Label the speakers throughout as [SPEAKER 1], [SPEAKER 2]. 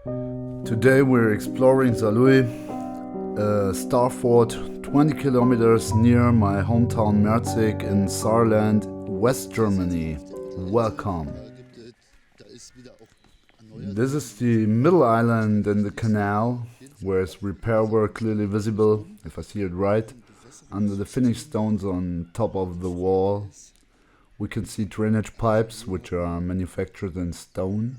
[SPEAKER 1] Today we're exploring Saarlouis, Starfort, 20 kilometers near my hometown Merzig in Saarland, West Germany. Welcome. This is the middle island in the canal, where its repair work clearly visible, if I see it right, under the finished stones on top of the wall. We can see drainage pipes, which are manufactured in stone.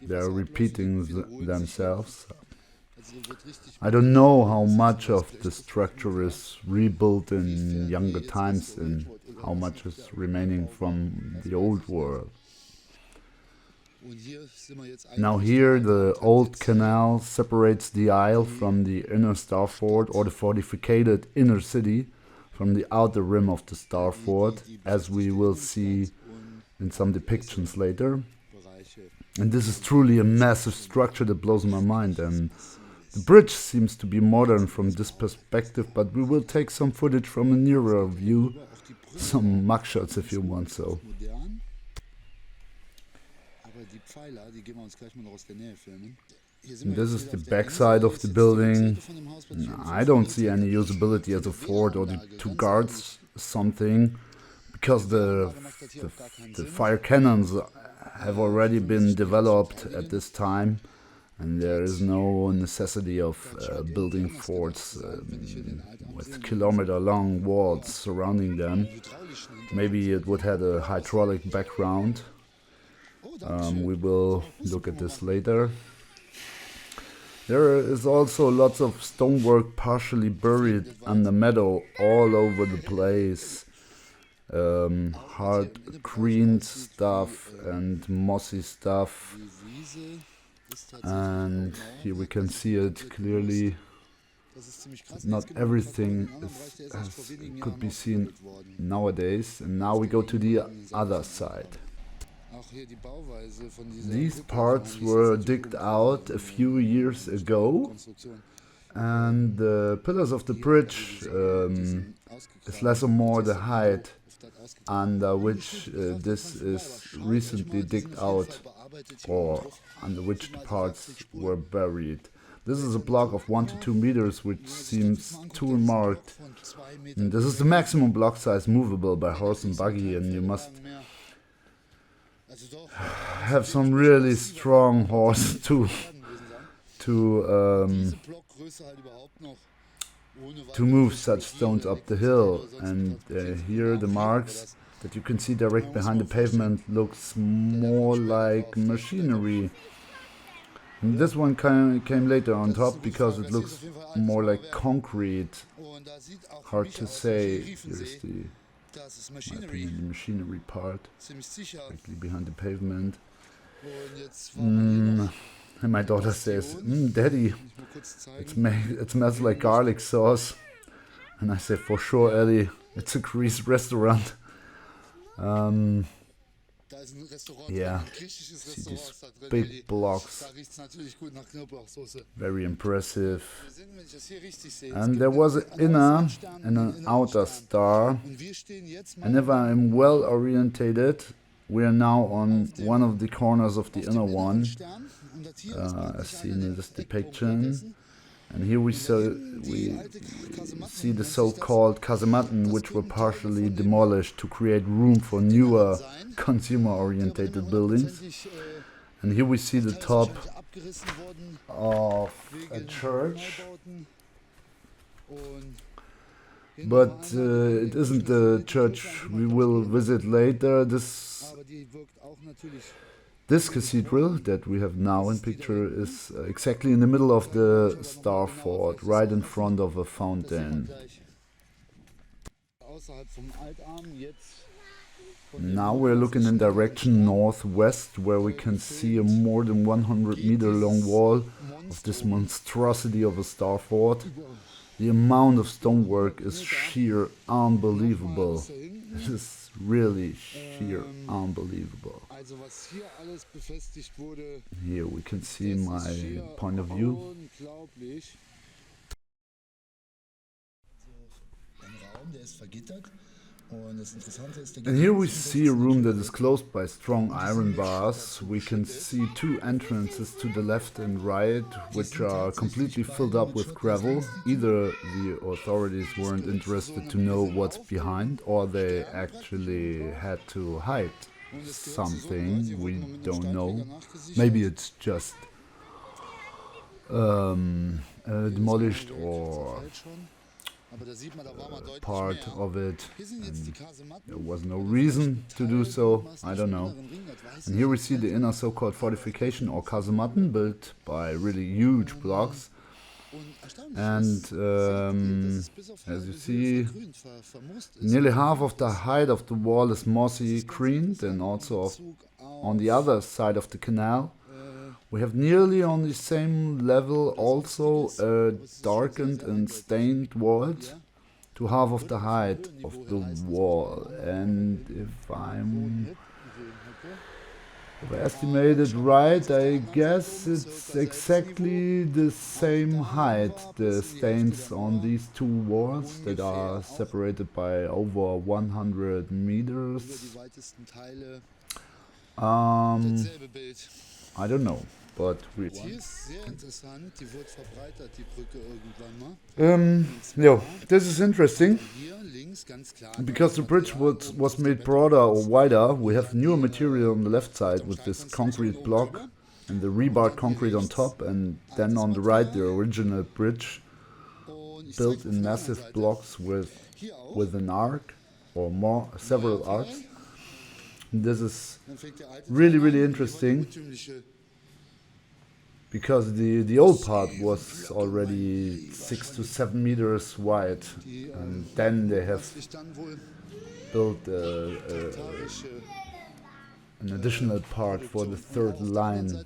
[SPEAKER 1] They're repeating themselves. I don't know how much of the structure is rebuilt in younger times and how much is remaining from the old world. Now here the old canal separates the isle from the inner Starfort, or the fortified inner city, from the outer rim of the Starfort, as we will see in some depictions later. And this is truly a massive structure that blows my mind, and the bridge seems to be modern from this perspective, but we will take some footage from a nearer view, some mugshots if you want so. And this is the backside of the building. I don't see any usability as a fort or to guard something, because the fire cannons have already been developed at this time, and there is no necessity of building forts with kilometer-long walls surrounding them. Maybe it would have a hydraulic background. We will look at this later. There is also lots of stonework partially buried under meadow all over the place. Hard green stuff and mossy stuff, and here we can see it clearly. Not everything could be seen nowadays, and now we go to the other side. These parts were digged out a few years ago, and the pillars of the bridge is less or more the height under which this is recently digged out, or under which the parts were buried. This is a block of 1 to 2 meters, which seems too remarked. And this is the maximum block size movable by horse and buggy, and you must have some really strong horse to move such stones up the hill. And here the marks that you can see direct behind the pavement looks more like machinery. And this one came later on top because it looks more like concrete. Hard to say. Here's the machinery part directly behind the pavement. And my daughter says, "Daddy, it smells like garlic sauce." And I say, "For sure, Ellie, it's a Greece restaurant." Yeah, see these big blocks, very impressive. And there was an inner and an outer star, and if I am well orientated, we are now on one of the corners of the inner one, as seen in this depiction. And here we see the so-called Kasematten, which were partially demolished to create room for newer consumer-orientated buildings. And here we see the top of a church. But it isn't the church we will visit later. This cathedral that we have now in picture is exactly in the middle of the Starfort, right in front of a fountain. Now we're looking in direction northwest, where we can see a more than 100-meter long wall of this monstrosity of a Starfort. The amount of stonework is sheer unbelievable. It is really sheer unbelievable. Here we can see my point of view. And here we see a room that is closed by strong iron bars. We can see two entrances to the left and right, which are completely filled up with gravel. Either the authorities weren't interested to know what's behind, or they actually had to hide something. We don't know. Maybe it's just demolished or part of it, and there was no reason to do so, I don't know. And here we see the inner so-called fortification or kasematten built by really huge blocks, and as you see, nearly half of the height of the wall is mossy greened, and also on the other side of the canal we have nearly on the same level also darkened and stained walls to half of the height of the wall. And if I estimated right, I guess it's exactly the same height, the stains on these two walls that are separated by over 100 meters. I don't know. But this is interesting because the bridge was made broader or wider. We have newer material on the left side with this concrete block and the rebarred concrete on top, and then on the right the original bridge built in massive blocks with an arc or several arcs. And this is really interesting, because the old part was already 6 to 7 meters wide, and then they have built an additional part for the third line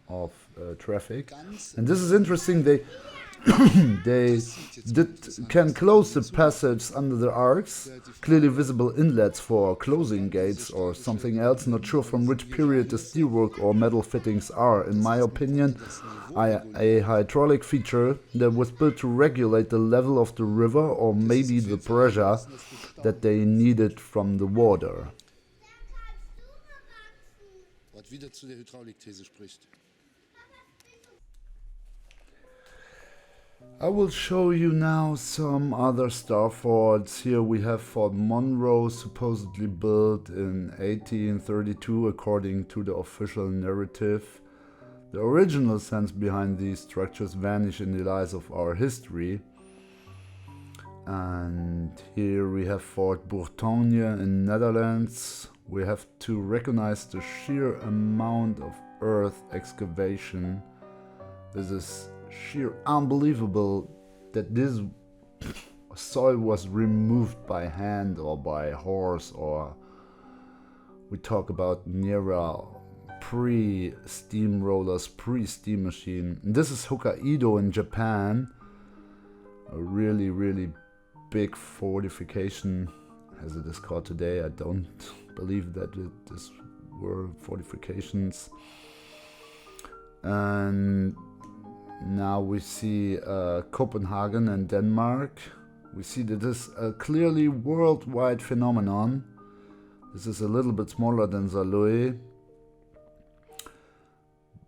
[SPEAKER 1] of traffic. And this is interesting, they can close the passage under the arcs, clearly visible inlets for closing gates or something else. Not sure from which period the steelwork or metal fittings are. In my opinion, a hydraulic feature that was built to regulate the level of the river, or maybe the pressure that they needed from the water. I will show you now some other Starforts. Here we have Fort Monroe, supposedly built in 1832 according to the official narrative. The original sense behind these structures vanish in the lies of our history. And here we have Fort Bourgogne in Netherlands. We have to recognize the sheer amount of earth excavation. This is sheer unbelievable that this soil was removed by hand or by horse, or we talk about Nera, pre-steamrollers, pre-steam machine. And this is Hokkaido in Japan, a really big fortification as it is called today. I don't believe that these were fortifications. And now we see Copenhagen and Denmark. We see that this is a clearly worldwide phenomenon. This is a little bit smaller than Saarlouis,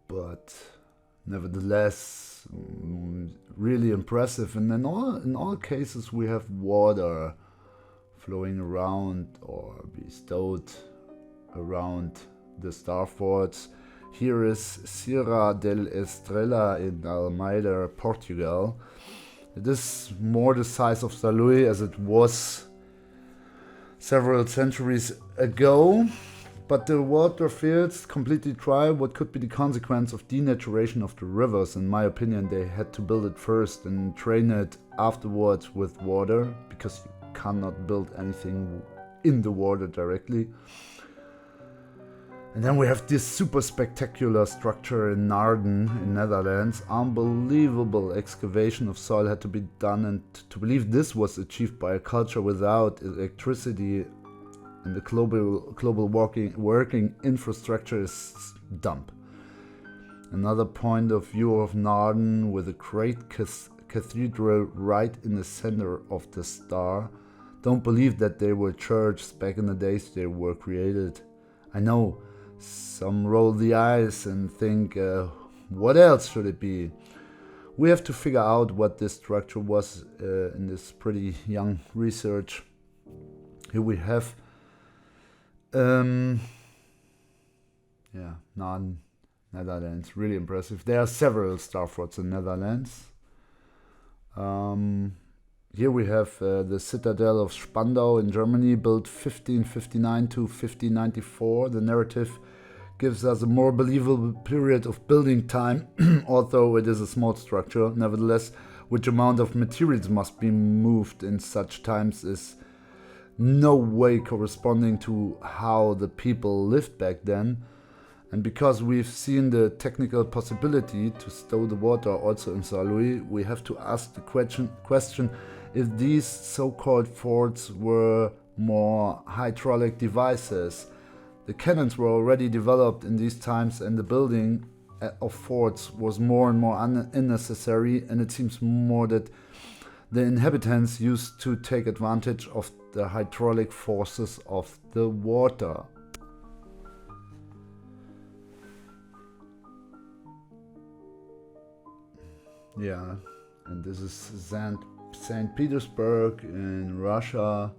[SPEAKER 1] but nevertheless really impressive. And in all cases we have water flowing around or bestowed around the Starforts. Here is Serra del Estrela in Almeida, Portugal. It is more the size of Saarlouis as it was several centuries ago, but the water fields completely dry. What could be the consequence of denaturation of the rivers? In my opinion, they had to build it first and drain it afterwards with water, because you cannot build anything in the water directly. And then we have this super spectacular structure in Naarden in Netherlands. Unbelievable excavation of soil had to be done, and to believe this was achieved by a culture without electricity and the global working infrastructure is dumb. Another point of view of Naarden with a great cathedral right in the center of the star. don't believe that they were churches back in the days they were created. I know some roll the eyes and think, what else should it be? We have to figure out what this structure was in this pretty young research. Here we have, Netherlands, really impressive. There are several Starforts in Netherlands. Here we have the citadel of Spandau in Germany, built 1559 to 1594. The narrative gives us a more believable period of building time, although it is a small structure. Nevertheless, which amount of materials must be moved in such times is no way corresponding to how the people lived back then. And because we've seen the technical possibility to stow the water also in Saarlouis, we have to ask the question if these so-called forts were more hydraulic devices. The cannons were already developed in these times, and the building of forts was more and more unnecessary, and it seems more that the inhabitants used to take advantage of the hydraulic forces of the water. Yeah, and this is St. Petersburg in Russia.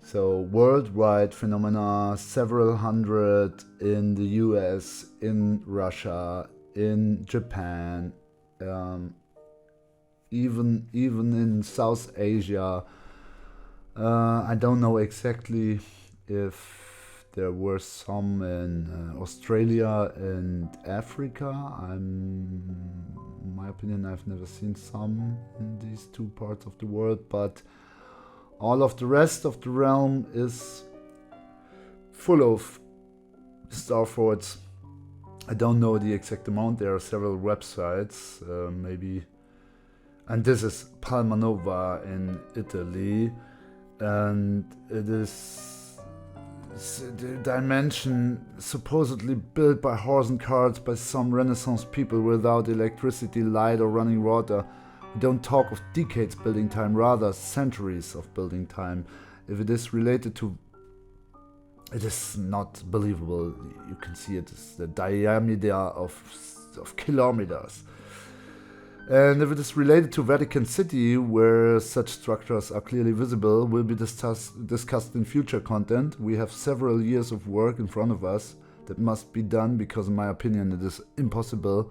[SPEAKER 1] So worldwide phenomena, several hundred in the US, in Russia, in Japan, even in South Asia. I don't know exactly if there were some in Australia and Africa. In my opinion, I've never seen some in these two parts of the world, but all of the rest of the realm is full of Starforts. I don't know the exact amount. There are several websites, maybe. And this is Palmanova in Italy, and it is the dimension supposedly built by horse and carts by some Renaissance people without electricity, light or running water. We don't talk of decades building time, rather centuries of building time. If it is related to, it is not believable. You can see it is the diameter of kilometers. And if it is related to Vatican City, where such structures are clearly visible, will be discussed in future content. We have several years of work in front of us that must be done, because in my opinion it is impossible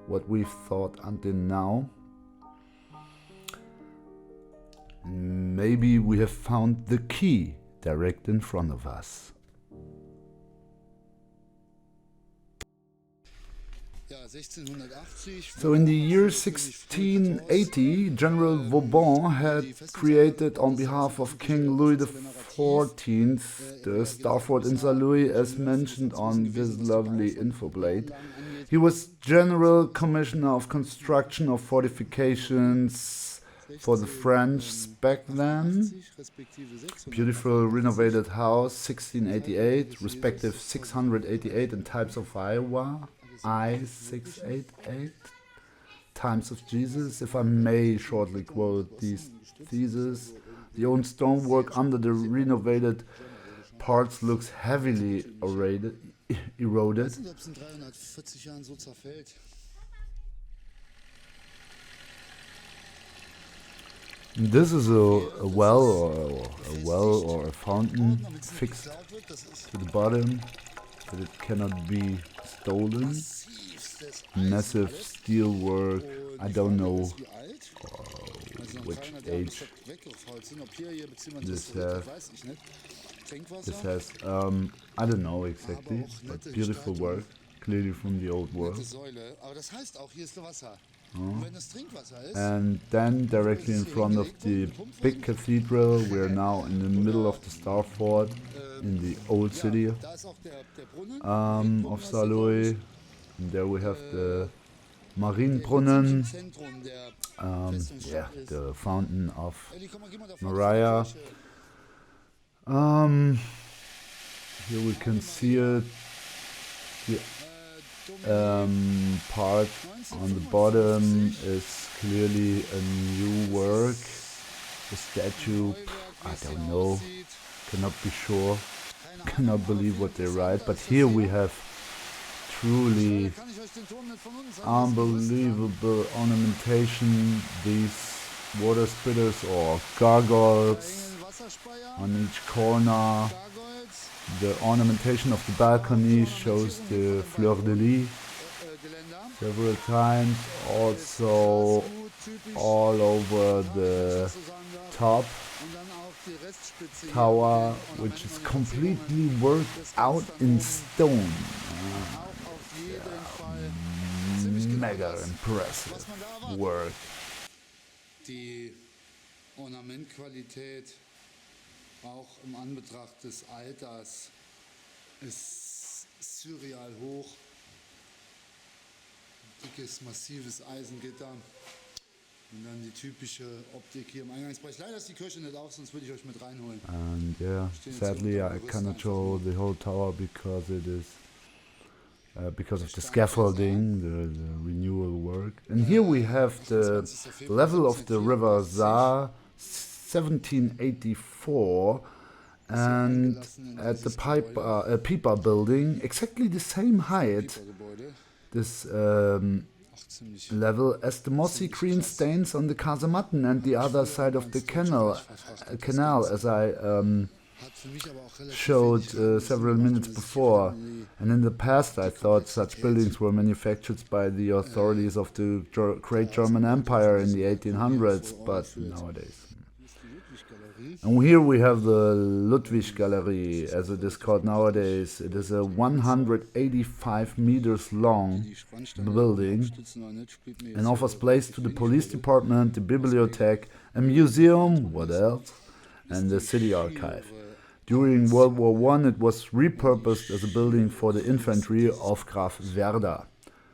[SPEAKER 1] what we've thought until now. Maybe we have found the key direct in front of us. So in the year 1680, General Vauban had created on behalf of King Louis XIV the Starfort in Saarlouis, as mentioned on this lovely info blade. He was General Commissioner of Construction of Fortifications for the French back then. Beautiful renovated house, 1688, respective 688 in types of Iowa. I-688, Times of Jesus, if I may shortly quote these theses. The old stonework under the renovated parts looks heavily eroded. This is a well or a fountain fixed to the bottom, that it cannot be stolen. Massive steel work. I don't know which age this has. I don't know exactly, but beautiful work, clearly from the old world. And then directly in front of the big cathedral, we are now in the middle of the Starfort in the old city of Saarlouis. And there we have the Marienbrunnen, the fountain of Maria. Here we can see it. The part on the bottom is clearly a new work. The statue, I don't know, cannot be sure, cannot believe what they write, but here we have truly unbelievable ornamentation, these water spitters or gargoyles on each corner. The ornamentation of the balcony shows the fleur de lis several times, also all over the top tower, which is completely worked out in stone. Mega impressive work.
[SPEAKER 2] Die Ornamentqualität auch im Anbetracht des Alters ist surreal hoch. Dickes, massives Eisengitter. Und dann die typische Optik hier im Eingangsbereich. Leider ist die Kirche nicht auf, sonst würde ich euch mit reinholen.
[SPEAKER 1] And yeah, sadly I cannot show the whole tower because it is because of the scaffolding, the renewal work. And here we have the level of the river Saar, 1784, and at the Pipa building, exactly the same height, this level as the mossy green stains on the Kasematten and the other side of the canal as I showed several minutes before. And in the past I thought such buildings were manufactured by the authorities of the Great German Empire in the 1800s, but nowadays. And here we have the Ludwig Gallery, as it is called nowadays. It is a 185 meters long building and offers place to the police department, the bibliothèque, a museum, what else, and the city archive. During World War I, it was repurposed as a building for the infantry of Graf Werder.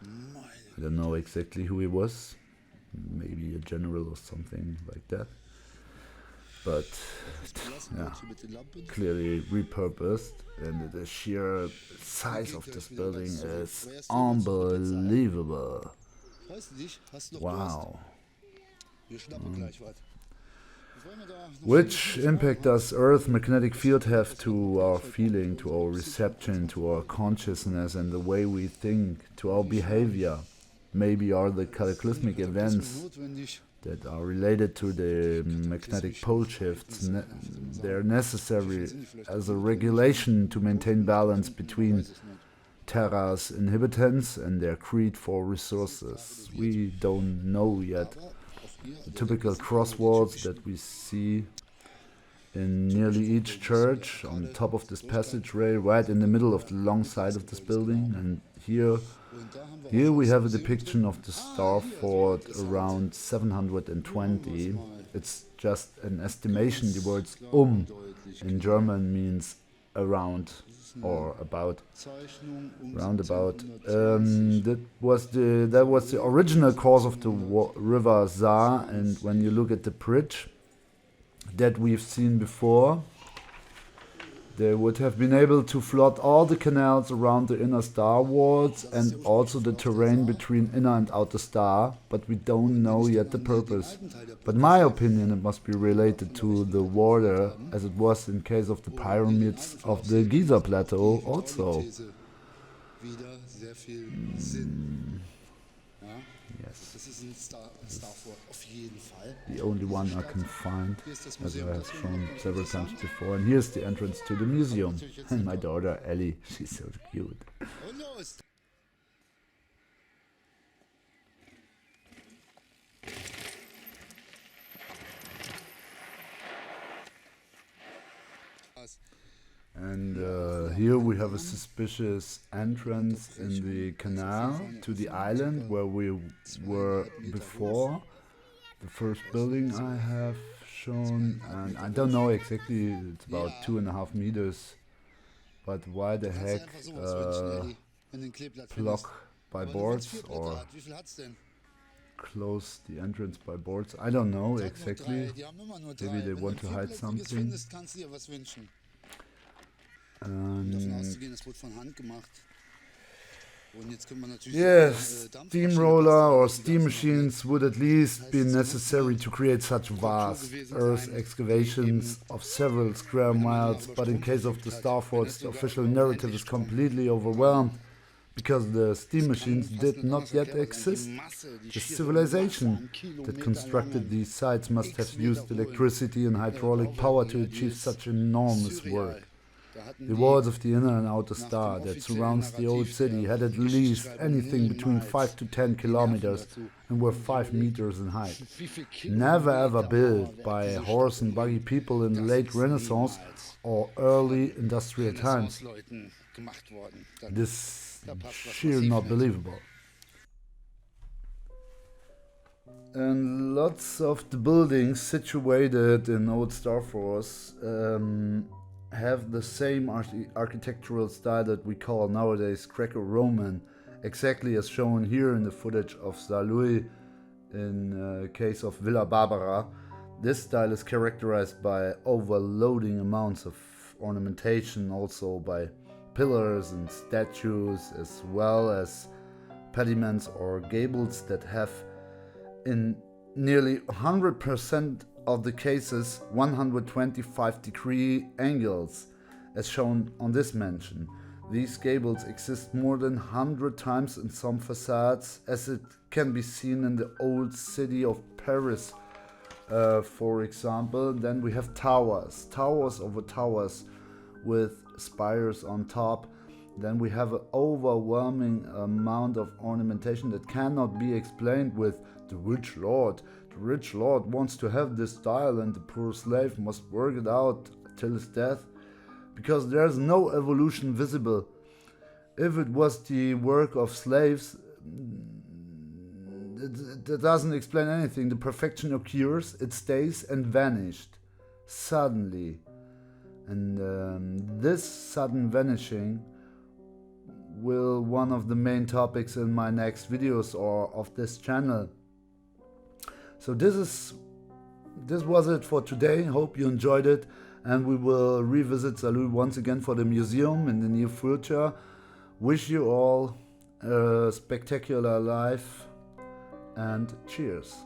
[SPEAKER 1] I don't know exactly who he was, maybe a general or something like that. But yeah, clearly repurposed, and the sheer size of this building is unbelievable. Wow. Which impact does Earth's magnetic field have to our feeling, to our reception, to our consciousness and the way we think, to our behavior? Maybe are the cataclysmic events that are related to the magnetic pole shifts, they're necessary as a regulation to maintain balance between Terra's inhabitants and their greed for resources. We don't know yet. The typical crosswalks that we see in nearly each church on the top of this passageway, right in the middle of the long side of this building. And here we have a depiction of the Starfort around 720. It's just an estimation. The words in German means around or about, roundabout. That was the original course of the river Saar, and when you look at the bridge that we've seen before, they would have been able to flood all the canals around the inner star walls and also the terrain between inner and outer star, but we don't know yet the purpose. But in my opinion, it must be related to the water, as it was in case of the pyramids of the Giza Plateau also. Yes. The only one I can find, as I have shown several times before. And here's the entrance to the museum. And my daughter Ellie, she's so cute. And here we have a suspicious entrance in the canal to the island where we were before. The first building I have shown, and I don't know exactly, it's about 2.5 meters. But why the heck block by boards or close the entrance by boards? I don't know exactly. Maybe they want to hide something. And Yes, steamroller or steam machines would at least be necessary to create such vast earth excavations of several square miles, but in case of the Starforts, the official narrative is completely overwhelmed because the steam machines did not yet exist. The civilization that constructed these sites must have used electricity and hydraulic power to achieve such enormous work. The walls of the inner and outer star that surrounds the old city had at least anything between 5 to 10 kilometers and were 5 meters in height. Never ever built by horse and buggy people in the late Renaissance or early industrial times. This is sheer not believable. And lots of the buildings situated in old Starforts have the same architectural style that we call nowadays Greco-Roman, exactly as shown here in the footage of Saarlouis in case of Villa Barbara. This style is characterized by overloading amounts of ornamentation, also by pillars and statues, as well as pediments or gables that have in nearly 100% of the cases 125-degree angles, as shown on this mention. These gables exist more than 100 times in some facades, as it can be seen in the old city of Paris, for example. Then we have towers over towers with spires on top. Then we have an overwhelming amount of ornamentation that cannot be explained with the rich lord. The rich lord wants to have this style and the poor slave must work it out till his death, because there's no evolution visible. If it was the work of slaves, it doesn't explain anything. The perfection occurs, it stays and vanished suddenly. And this sudden vanishing will one of the main topics in my next videos or of this channel. So this was it for today. Hope you enjoyed it, and we will revisit Saarlouis once again for the museum in the near future. Wish you all a spectacular life and cheers.